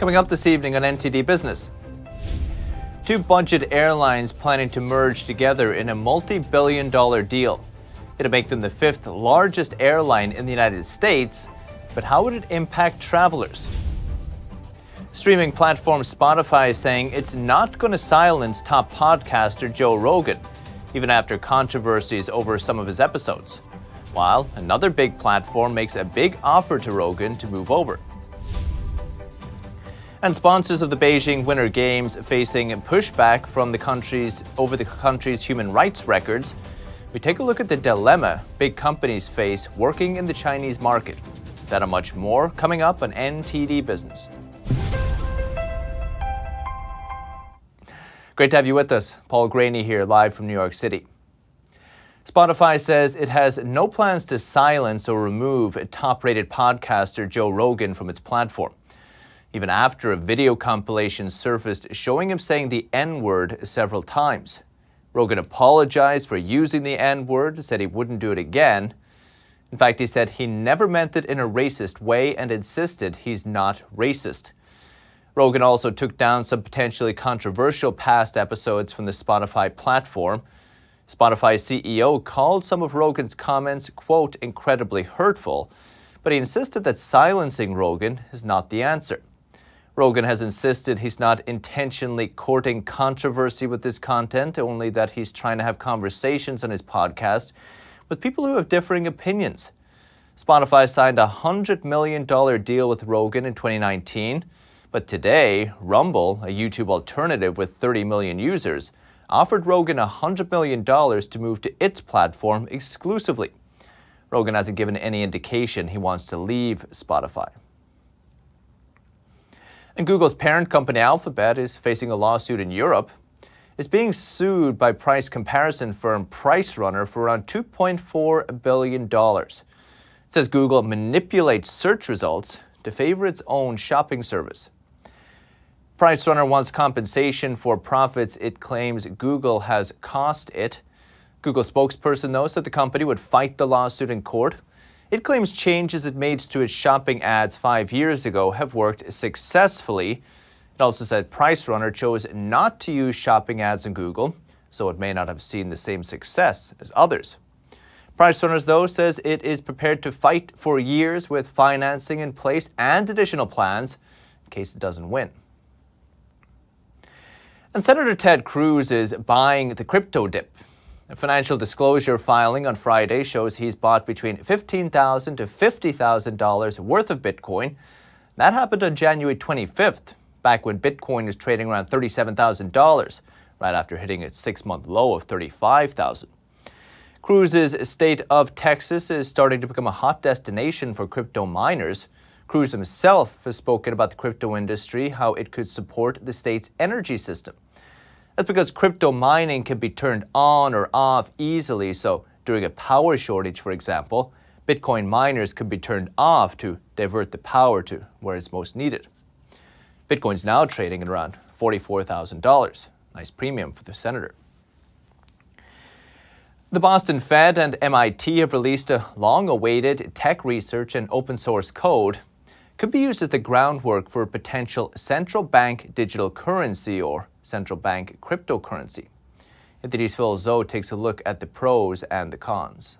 Coming up this evening on NTD Business. Two budget airlines planning to merge together in a multi-billion-dollar deal. It'll make them the fifth largest airline in the United States, but how would it impact travelers? Streaming platform Spotify is saying it's not going to silence top podcaster Joe Rogan, even after controversies over some of his episodes. While another big platform makes a big offer to Rogan to move over. And sponsors of the Beijing Winter Games facing pushback from the country's human rights records. We take a look at the dilemma big companies face working in the Chinese market. That and much more coming up on NTD Business. Great to have you with us. Paul Graney here, live from New York City. Spotify says it has no plans to silence or remove top-rated podcaster Joe Rogan from its platform, even after a video compilation surfaced showing him saying the N-word several times. Rogan apologized for using the N-word, said he wouldn't do it again. In fact, he said he never meant it in a racist way and insisted he's not racist. Rogan also took down some potentially controversial past episodes from the Spotify platform. Spotify's CEO called some of Rogan's comments, quote, incredibly hurtful, but he insisted that silencing Rogan is not the answer. Rogan has insisted he's not intentionally courting controversy with this content, only that he's trying to have conversations on his podcast with people who have differing opinions. Spotify signed a $100 million deal with Rogan in 2019, but today, Rumble, a YouTube alternative with 30 million users, offered Rogan $100 million to move to its platform exclusively. Rogan hasn't given any indication he wants to leave Spotify. And Google's parent company Alphabet is facing a lawsuit in Europe. It's being sued by price comparison firm PriceRunner for around $2.4 billion. It says Google manipulates search results to favor its own shopping service. PriceRunner wants compensation for profits it claims Google has cost it. Google spokesperson, though, said the company would fight the lawsuit in court. It claims changes it made to its shopping ads 5 years ago have worked successfully. It also said PriceRunner chose not to use shopping ads in Google, so it may not have seen the same success as others. PriceRunner, though, says it is prepared to fight for years with financing in place and additional plans in case it doesn't win. And Senator Ted Cruz is buying the crypto dip. A financial disclosure filing on Friday shows he's bought between $15,000 to $50,000 worth of Bitcoin. That happened on January 25th, back when Bitcoin was trading around $37,000, right after hitting its 6-month low of $35,000. Cruz's state of Texas is starting to become a hot destination for crypto miners. Cruz himself has spoken about the crypto industry, how it could support the state's energy system. That's because crypto mining can be turned on or off easily, so during a power shortage, for example, Bitcoin miners could be turned off to divert the power to where it's most needed. Bitcoin's now trading at around $44,000. Nice premium for the senator. The Boston Fed and MIT have released a long-awaited tech research and open-source code. Could be used as the groundwork for a potential central bank digital currency or central bank cryptocurrency. NTD's Phil Zoe takes a look at the pros and the cons.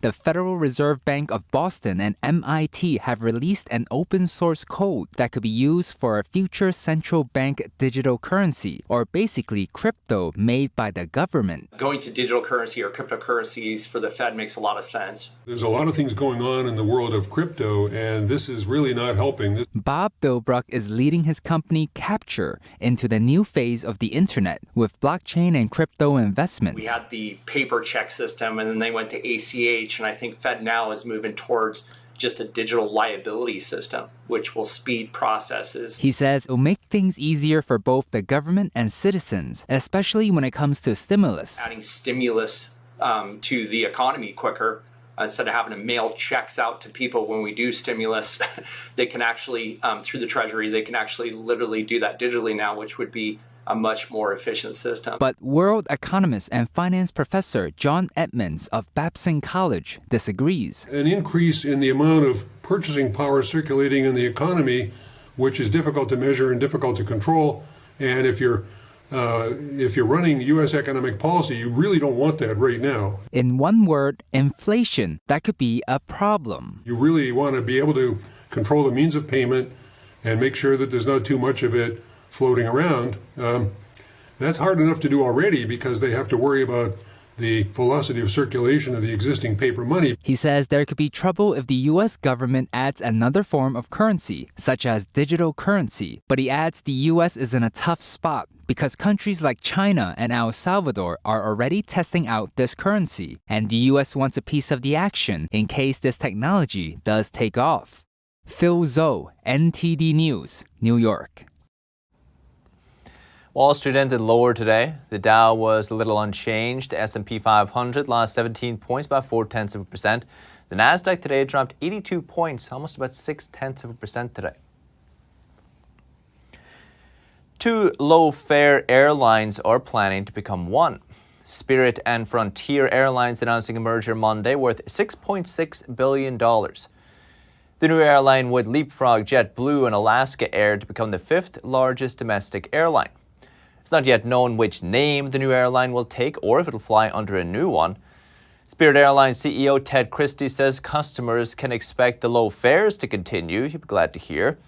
The Federal Reserve Bank of Boston and MIT have released an open-source code that could be used for a future central bank digital currency, or basically crypto made by the government. Going to digital currency or cryptocurrencies for the Fed makes a lot of sense. There's a lot of things going on in the world of crypto, and this is really not helping. Bob Bilbrook is leading his company Capture into the new phase of the internet with blockchain and crypto investments. We had the paper check system, and then they went to ACH. And I think FedNow is moving towards just a digital liability system, which will speed processes. He says it'll make things easier for both the government and citizens, especially when it comes to stimulus. Adding stimulus to the economy quicker. Instead of having to mail checks out to people when we do stimulus, they can actually, through the Treasury, they can actually literally do that digitally now, which would be a much more efficient system. But world economist and finance professor John Edmonds of Babson College disagrees. An increase in the amount of purchasing power circulating in the economy which is difficult to measure and difficult to control. And if you're running U.S. economic policy, you really don't want that right now. In one word, inflation. That could be a problem. You really want to be able to control the means of payment and make sure that there's not too much of it floating around. That's hard enough to do already because they have to worry about the velocity of circulation of the existing paper money. He says there could be trouble if the U.S. government adds another form of currency, such as digital currency. But he adds the U.S. is in a tough spot because countries like China and El Salvador are already testing out this currency, and the U.S. wants a piece of the action in case this technology does take off. Phil Zhou, NTD News, New York. Wall Street ended lower today. The Dow was a little unchanged. The S&P 500 lost 17 points, about 0.4%. The Nasdaq today dropped 82 points, almost about 0.6% today. Two low-fare airlines are planning to become one. Spirit and Frontier Airlines announcing a merger Monday worth $6.6 billion. The new airline would leapfrog JetBlue and Alaska Air to become the fifth largest domestic airline. It's not yet known which name the new airline will take or if it'll fly under a new one. Spirit Airlines CEO Ted Christie says customers can expect the low fares to continue. He'd be glad to hear.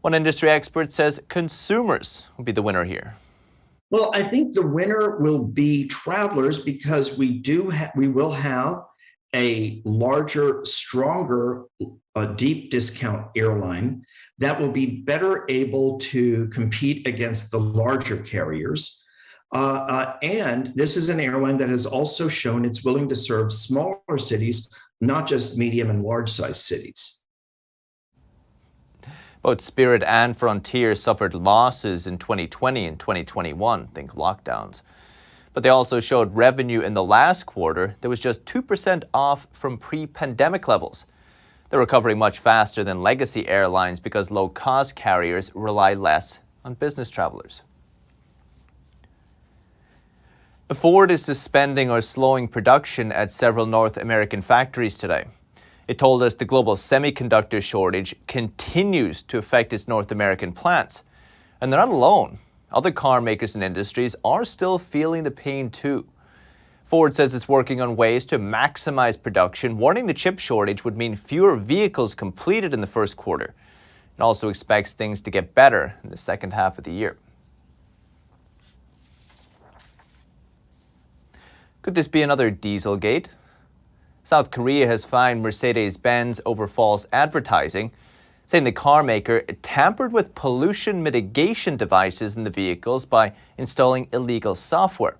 One industry expert says consumers will be the winner here. Well, I think the winner will be travelers because we will have a larger, stronger, deep discount airline that will be better able to compete against the larger carriers. And this is an airline that has also shown it's willing to serve smaller cities, not just medium and large size cities. Both Spirit and Frontier suffered losses in 2020 and 2021, think lockdowns. But they also showed revenue in the last quarter that was just 2% off from pre-pandemic levels. They're recovering much faster than legacy airlines because low-cost carriers rely less on business travelers. Ford is suspending or slowing production at several North American factories today. It told us the global semiconductor shortage continues to affect its North American plants. And they're not alone. Other car makers and industries are still feeling the pain too. Ford says it's working on ways to maximize production, warning the chip shortage would mean fewer vehicles completed in the first quarter. It also expects things to get better in the second half of the year. Could this be another Dieselgate? South Korea has fined Mercedes-Benz over false advertising, saying the car maker tampered with pollution mitigation devices in the vehicles by installing illegal software.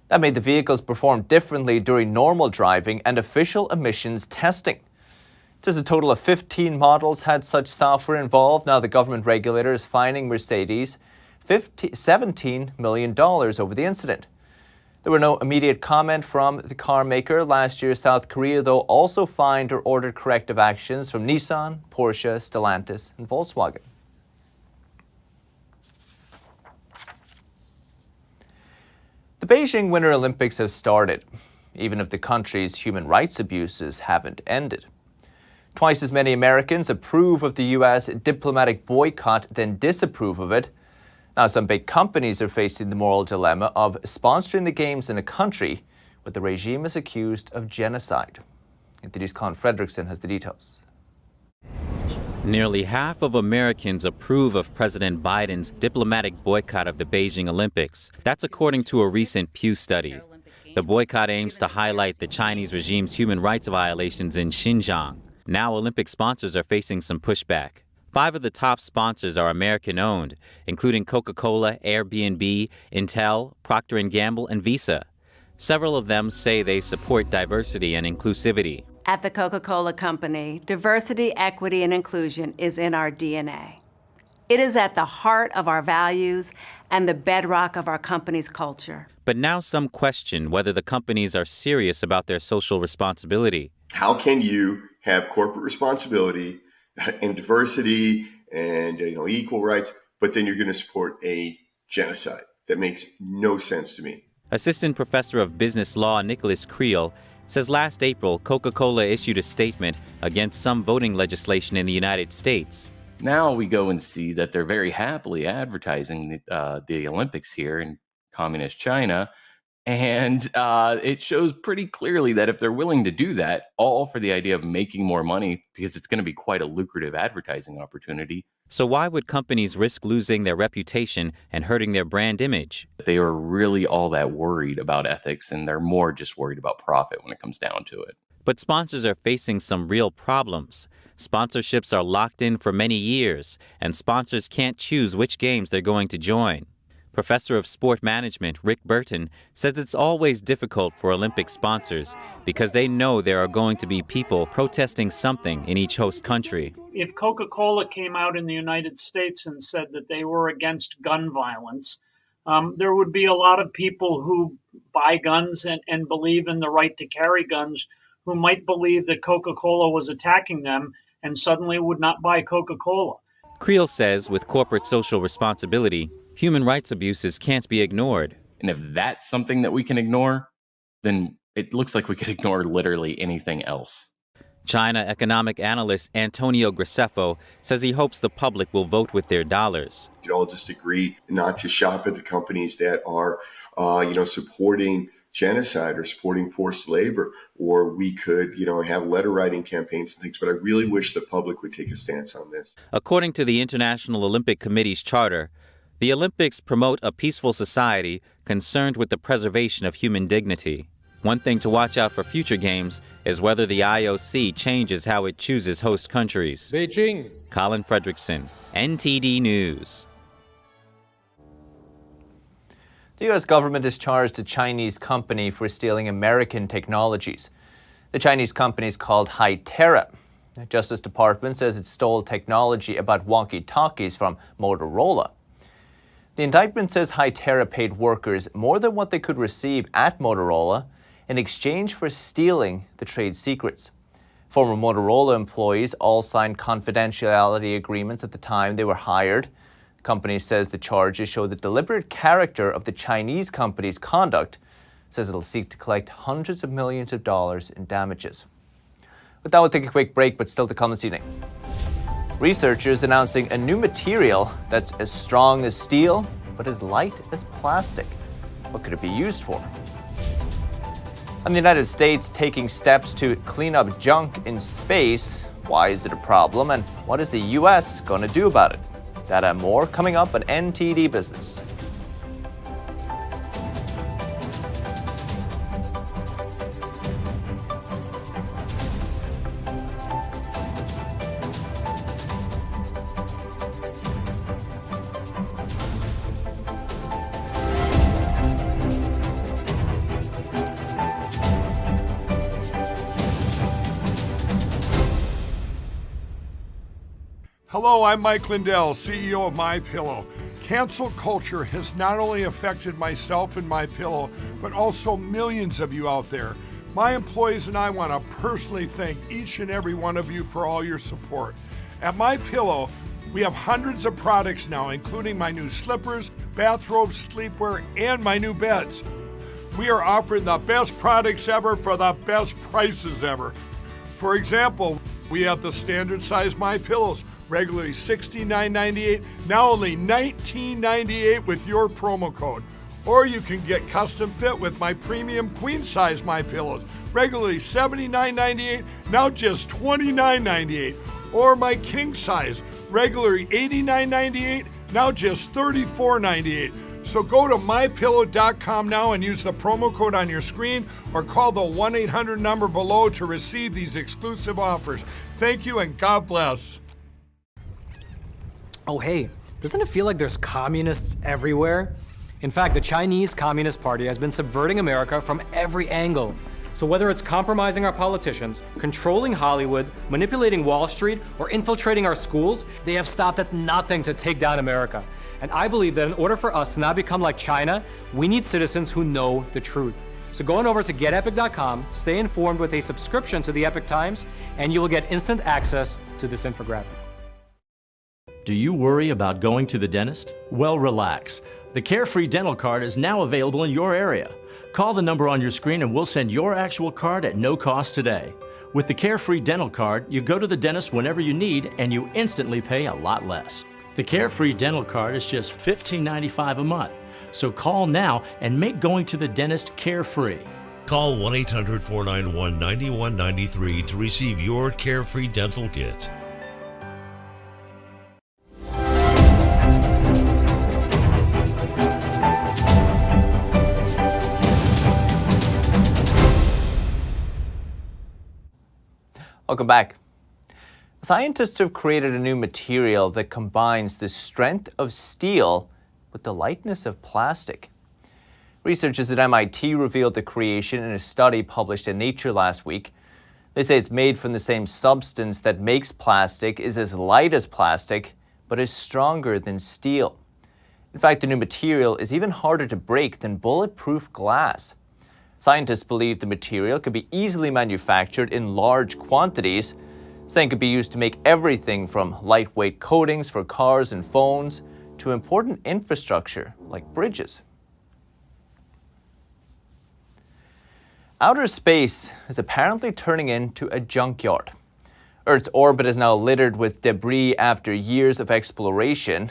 That made the vehicles perform differently during normal driving and official emissions testing. It says a total of 15 models had such software involved. Now the government regulator is fining Mercedes $17 million over the incident. There were no immediate comment from the car maker. Last year, South Korea, though, also fined or ordered corrective actions from Nissan, Porsche, Stellantis, and Volkswagen. The Beijing Winter Olympics have started, even if the country's human rights abuses haven't ended. Twice as many Americans approve of the U.S. diplomatic boycott than disapprove of it. Now, some big companies are facing the moral dilemma of sponsoring the games in a country where the regime is accused of genocide. NTD's Colin Fredrickson has the details. Nearly half of Americans approve of President Biden's diplomatic boycott of the Beijing Olympics. That's according to a recent Pew study. The boycott aims to highlight the Chinese regime's human rights violations in Xinjiang. Now Olympic sponsors are facing some pushback. 5 of the top sponsors are American-owned, including Coca-Cola, Airbnb, Intel, Procter & Gamble, and Visa. Several of them say they support diversity and inclusivity. At the Coca-Cola Company, diversity, equity, and inclusion is in our DNA. It is at the heart of our values and the bedrock of our company's culture. But now some question whether the companies are serious about their social responsibility. How can you have corporate responsibility and diversity and equal rights, but then you're going to support a genocide? That makes no sense to me. Assistant Professor of Business Law Nicholas Creel says last April, Coca-Cola issued a statement against some voting legislation in the United States. Now we go and see that they're very happily advertising the Olympics here in communist China. And it shows pretty clearly that if they're willing to do that, all for the idea of making more money, because it's going to be quite a lucrative advertising opportunity. So why would companies risk losing their reputation and hurting their brand image? They are really all that worried about ethics, and they're more just worried about profit when it comes down to it. But sponsors are facing some real problems. Sponsorships are locked in for many years, and sponsors can't choose which games they're going to join. Professor of Sport Management Rick Burton says it's always difficult for Olympic sponsors because they know there are going to be people protesting something in each host country. If Coca-Cola came out in the United States and said that they were against gun violence, there would be a lot of people who buy guns and believe in the right to carry guns who might believe that Coca-Cola was attacking them and suddenly would not buy Coca-Cola. Creel says with corporate social responsibility, human rights abuses can't be ignored. And if that's something that we can ignore, then it looks like we could ignore literally anything else. China economic analyst Antonio Graceffo says he hopes the public will vote with their dollars. We could all just agree not to shop at the companies that are, supporting genocide or supporting forced labor, or we could, have letter writing campaigns and things. But I really wish the public would take a stance on this. According to the International Olympic Committee's charter, the Olympics promote a peaceful society concerned with the preservation of human dignity. One thing to watch out for future games is whether the IOC changes how it chooses host countries. Beijing. Colin Fredrickson, NTD News. The U.S. government has charged a Chinese company for stealing American technologies. The Chinese company is called Hytera. The Justice Department says it stole technology about walkie-talkies from Motorola. The indictment says Hytera paid workers more than what they could receive at Motorola in exchange for stealing the trade secrets. Former Motorola employees all signed confidentiality agreements at the time they were hired. The company says the charges show the deliberate character of the Chinese company's conduct. Says it'll seek to collect hundreds of millions of dollars in damages. With that, we'll take a quick break, but still to come this evening. Researchers announcing a new material that's as strong as steel, but as light as plastic. What could it be used for? And the United States taking steps to clean up junk in space. Why is it a problem, and what is the U.S. going to do about it? That and more coming up on NTD Business. Hello, I'm Mike Lindell, CEO of MyPillow. Cancel culture has not only affected myself and MyPillow, but also millions of you out there. My employees and I want to personally thank each and every one of you for all your support. At MyPillow, we have hundreds of products now, including my new slippers, bathrobes, sleepwear, and my new beds. We are offering the best products ever for the best prices ever. For example, we have the standard size MyPillows, regularly $69.98, now only $19.98 with your promo code. Or you can get custom fit with my premium queen size MyPillows, regularly $79.98, now just $29.98. Or my king size, regularly $89.98, now just $34.98. So go to mypillow.com now and use the promo code on your screen or call the 1-800 number below to receive these exclusive offers. Thank you and God bless. Oh hey, doesn't it feel like there's communists everywhere? In fact, the Chinese Communist Party has been subverting America from every angle. So whether it's compromising our politicians, controlling Hollywood, manipulating Wall Street, or infiltrating our schools, they have stopped at nothing to take down America. And I believe that in order for us to not become like China, we need citizens who know the truth. So go on over to getepic.com, stay informed with a subscription to the Epic Times, and you will get instant access to this infographic. Do you worry about going to the dentist? Well, relax. The Carefree Dental Card is now available in your area. Call the number on your screen and we'll send your actual card at no cost today. With the Carefree Dental Card, you go to the dentist whenever you need and you instantly pay a lot less. The Carefree Dental Card is just $15.95 a month. So call now and make going to the dentist carefree. Call 1-800-491-9193 to receive your Carefree Dental Kit. Welcome back. Scientists have created a new material that combines the strength of steel with the lightness of plastic. Researchers at MIT revealed the creation in a study published in Nature last week. They say it's made from the same substance that makes plastic, is as light as plastic, but is stronger than steel. In fact, the new material is even harder to break than bulletproof glass. Scientists believe the material could be easily manufactured in large quantities, saying it could be used to make everything from lightweight coatings for cars and phones to important infrastructure like bridges. Outer space is apparently turning into a junkyard. Earth's orbit is now littered with debris after years of exploration.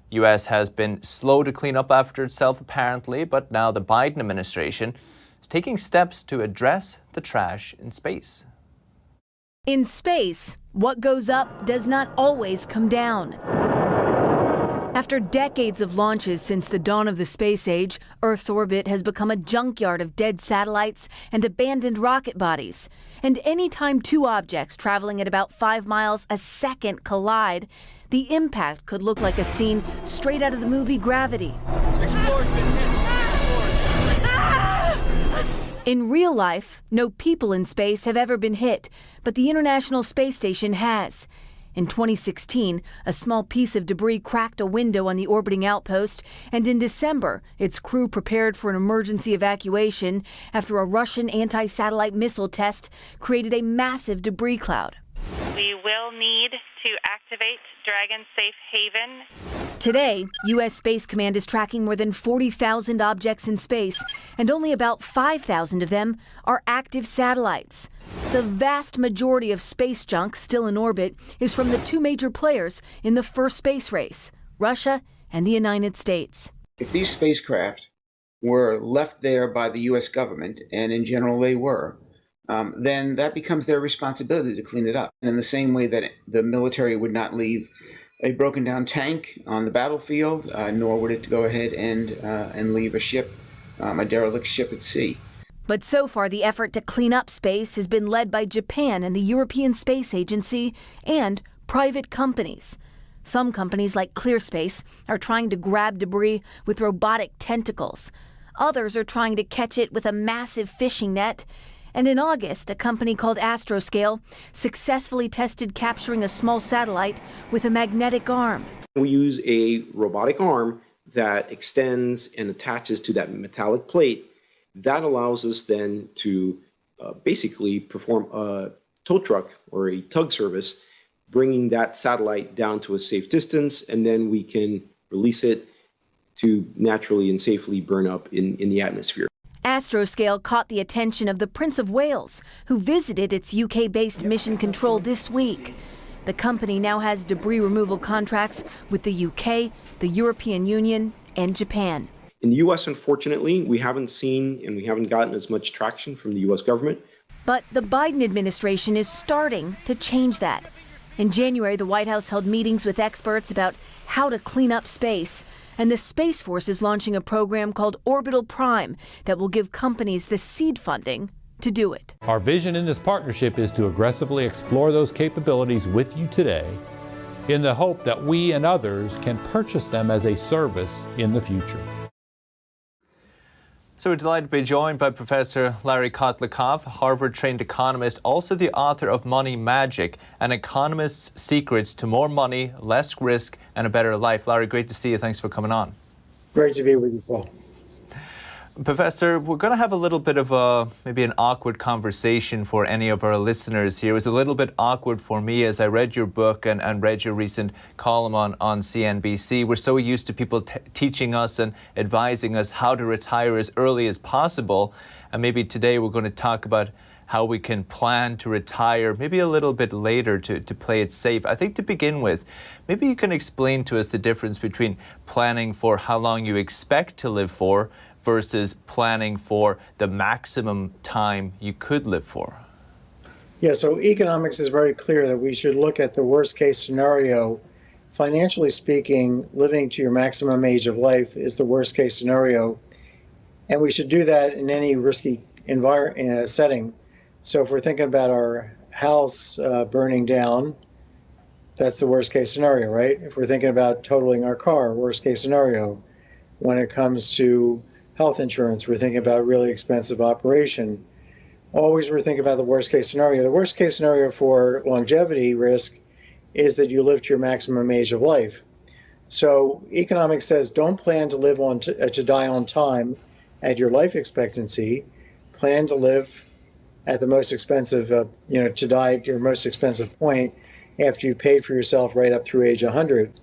The U.S. has been slow to clean up after itself apparently, but now the Biden administration is taking steps to address the trash in space. In space, what goes up does not always come down. After decades of launches since the dawn of the space age, Earth's orbit has become a junkyard of dead satellites and abandoned rocket bodies. And anytime two objects traveling at about 5 miles a second collide, the impact could look like a scene straight out of the movie Gravity. In real life, no people in space have ever been hit, but the International Space Station has. In 2016, a small piece of debris cracked a window on the orbiting outpost, and in December, its crew prepared for an emergency evacuation after a Russian anti-satellite missile test created a massive debris cloud. We will need to activate Dragon Safe Haven. Today, U.S. Space Command is tracking more than 40,000 objects in space, and only about 5,000 of them are active satellites. The vast majority of space junk still in orbit is from the two major players in the first space race, Russia and the United States. If these spacecraft were left there by the U.S. government, and in general they were, then that becomes their responsibility to clean it up. And in the same way that the military would not leave a broken down tank on the battlefield, nor would it go ahead and leave a ship, a derelict ship at sea. But so far, the effort to clean up space has been led by Japan and the European Space Agency and private companies. Some companies, like ClearSpace, are trying to grab debris with robotic tentacles. Others are trying to catch it with a massive fishing net. And in August, a company called Astroscale successfully tested capturing a small satellite with a magnetic arm. We use a robotic arm that extends and attaches to that metallic plate. That allows us then to basically perform a tow truck or a tug service, bringing that satellite down to a safe distance, and then we can release it to naturally and safely burn up in the atmosphere. Astroscale caught the attention of the Prince of Wales, who visited its UK-based mission control this week. The company now has debris removal contracts with the UK, the European Union, and Japan. In the U.S., unfortunately, we haven't seen and we haven't gotten as much traction from the U.S. government. But the Biden administration is starting to change that. In January, the White House held meetings with experts about how to clean up space. And the Space Force is launching a program called Orbital Prime that will give companies the seed funding to do it. Our vision in this partnership is to aggressively explore those capabilities with you today in the hope that we and others can purchase them as a service in the future. So we're delighted to be joined by Professor Larry Kotlikoff, Harvard-trained economist, also the author of Money Magic, An Economist's Secrets to More Money, Less Risk, and a Better Life. Larry, great to see you. Thanks for coming on. Great to be with you, Paul. Professor, we're going to have a little bit of maybe an awkward conversation for any of our listeners here. It was a little bit awkward for me as I read your book and read your recent column on CNBC. We're so used to people teaching us and advising us how to retire as early as possible. And maybe today we're going to talk about how we can plan to retire maybe a little bit later to play it safe. I think to begin with, maybe you can explain to us the difference between planning for how long you expect to live for versus planning for the maximum time you could live for. Yeah, so economics is very clear that we should look at the worst case scenario. Financially speaking, living to your maximum age of life is the worst case scenario. And we should do that in any risky setting. So if we're thinking about our house burning down, that's the worst case scenario, right? If we're thinking about totaling our car, worst case scenario. When it comes to health insurance, we're thinking about a really expensive operation. Always we're thinking about the worst case scenario. The worst case scenario for longevity risk is that you live to your maximum age of life. So economics says don't plan to live to die on time at your life expectancy. Plan to live at the most expensive, to die at your most expensive point after you've paid for yourself right up through age 100.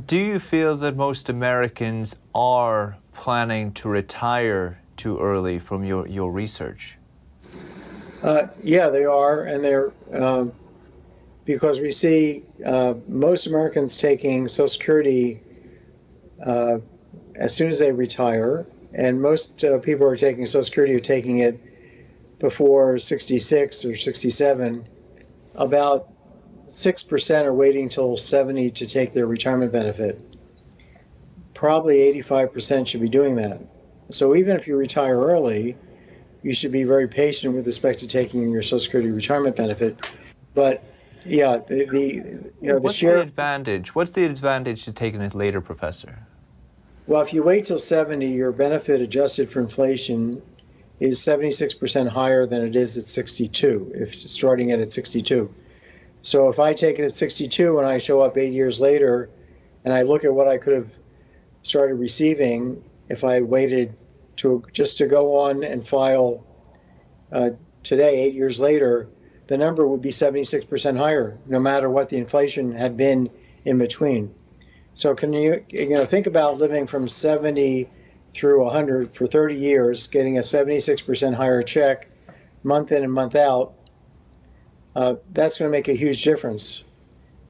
Do you feel that most Americans are planning to retire too early from your research? Yeah, they are, and they're because we see most Americans taking Social Security as soon as they retire, and most people who are taking Social Security are taking it before 66 or 67. About 6% are waiting till 70 to take their retirement benefit. Probably 85% should be doing that. So even if you retire early, you should be very patient with respect to taking your Social Security retirement benefit. But yeah, What's the advantage? What's the advantage to taking it later, Professor? Well, if you wait till 70, your benefit adjusted for inflation is 76% higher than it is at 62, if starting it at 62. So if I take it at 62 and I show up 8 years later and I look at what I could have started receiving if I waited to go on and file today, 8 years later, the number would be 76% higher, no matter what the inflation had been in between. So can you think about living from 70 through 100 for 30 years, getting a 76% higher check month in and month out? That's going to make a huge difference.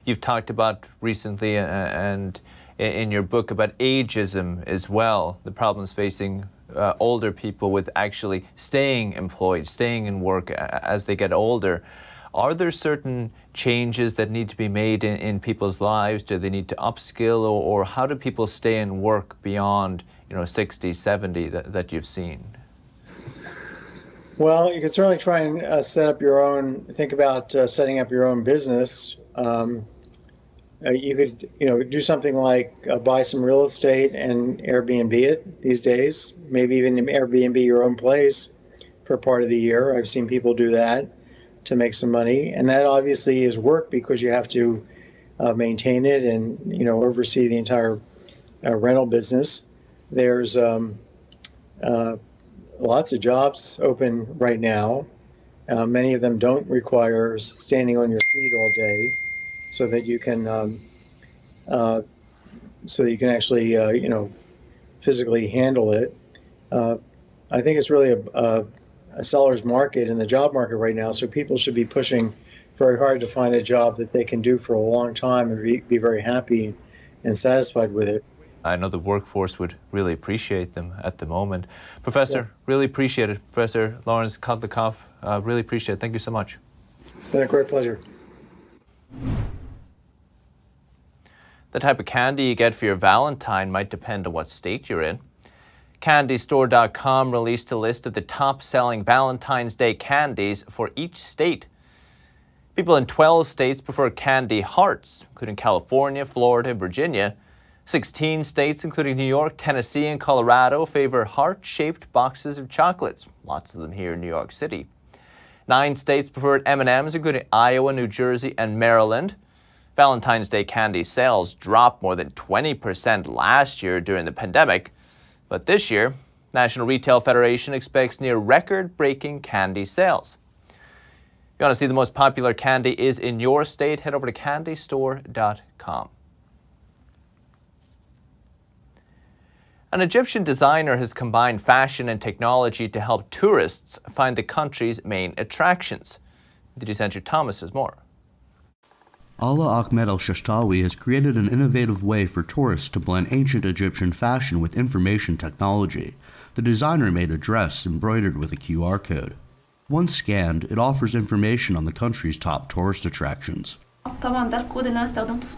You've talked about recently and in your book about ageism as well, the problems facing older people with actually staying employed, staying in work as they get older. Are there certain changes that need to be made in people's lives? Do they need to upskill, or how do people stay in work beyond 60, 70 that you've seen? Well, you can certainly try and think about setting up your own business. You could, do something like buy some real estate and Airbnb it these days. Maybe even Airbnb your own place for part of the year. I've seen people do that to make some money, and that obviously is work because you have to maintain it and oversee the entire rental business. There's lots of jobs open right now. Many of them don't require standing on your feet all day, so that you can actually physically handle it. I think it's really a seller's market in the job market right now, so people should be pushing very hard to find a job that they can do for a long time and be very happy and satisfied with it. I know the workforce would really appreciate them at the moment. Professor, really appreciate it. Professor Lawrence Kotlikoff, really appreciate it. Thank you so much. It's been a great pleasure. The type of candy you get for your Valentine might depend on what state you're in. CandyStore.com released a list of the top-selling Valentine's Day candies for each state. People in 12 states prefer candy hearts, including California, Florida, and Virginia. 16 states, including New York, Tennessee, and Colorado, favor heart-shaped boxes of chocolates, lots of them here in New York City. 9 states preferred M&Ms, including Iowa, New Jersey, and Maryland. Valentine's Day candy sales dropped more than 20% last year during the pandemic. But this year, National Retail Federation expects near record-breaking candy sales. If you want to see the most popular candy is in your state, head over to CandyStore.com. An Egyptian designer has combined fashion and technology to help tourists find the country's main attractions. NTD Andrew Thomas has more. Ala Ahmed El-Shashtawi has created an innovative way for tourists to blend ancient Egyptian fashion with information technology. The designer made a dress embroidered with a QR code. Once scanned, it offers information on the country's top tourist attractions.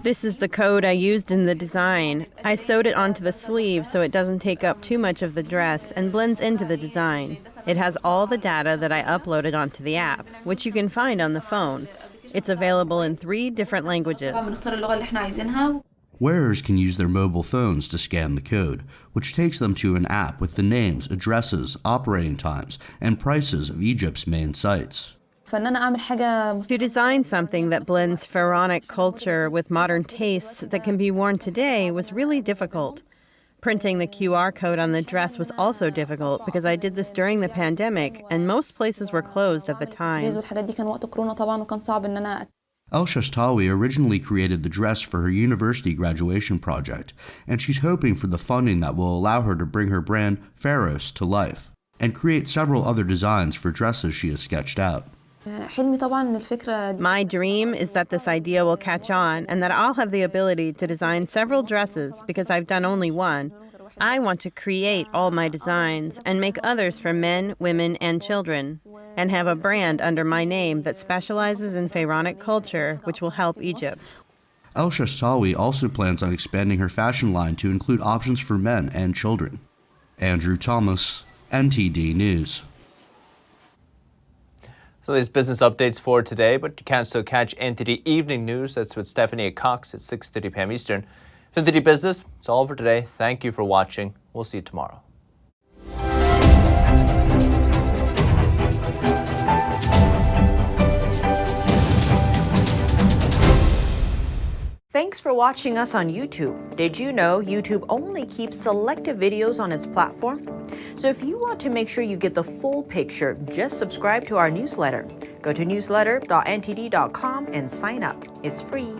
This is the code I used in the design. I sewed it onto the sleeve so it doesn't take up too much of the dress and blends into the design. It has all the data that I uploaded onto the app, which you can find on the phone. It's available in 3 different languages. Wearers can use their mobile phones to scan the code, which takes them to an app with the names, addresses, operating times, and prices of Egypt's main sites. To design something that blends pharaonic culture with modern tastes that can be worn today was really difficult. Printing the QR code on the dress was also difficult because I did this during the pandemic and most places were closed at the time. El-Shashtawi originally created the dress for her university graduation project, and she's hoping for the funding that will allow her to bring her brand, Pharos, to life, and create several other designs for dresses she has sketched out. My dream is that this idea will catch on and that I'll have the ability to design several dresses because I've done only one. I want to create all my designs and make others for men, women, and children, and have a brand under my name that specializes in pharaonic culture, which will help Egypt. El-Shashtawi also plans on expanding her fashion line to include options for men and children. Andrew Thomas, NTD News. So there's business updates for today, but you can still catch NTD Evening News. That's with Stephanie Cox at 6:30 p.m. Eastern. For NTD Business, it's all for today. Thank you for watching. We'll see you tomorrow. Thanks for watching us on YouTube. Did you know YouTube only keeps selective videos on its platform? So if you want to make sure you get the full picture, just subscribe to our newsletter. Go to newsletter.ntd.com and sign up. It's free.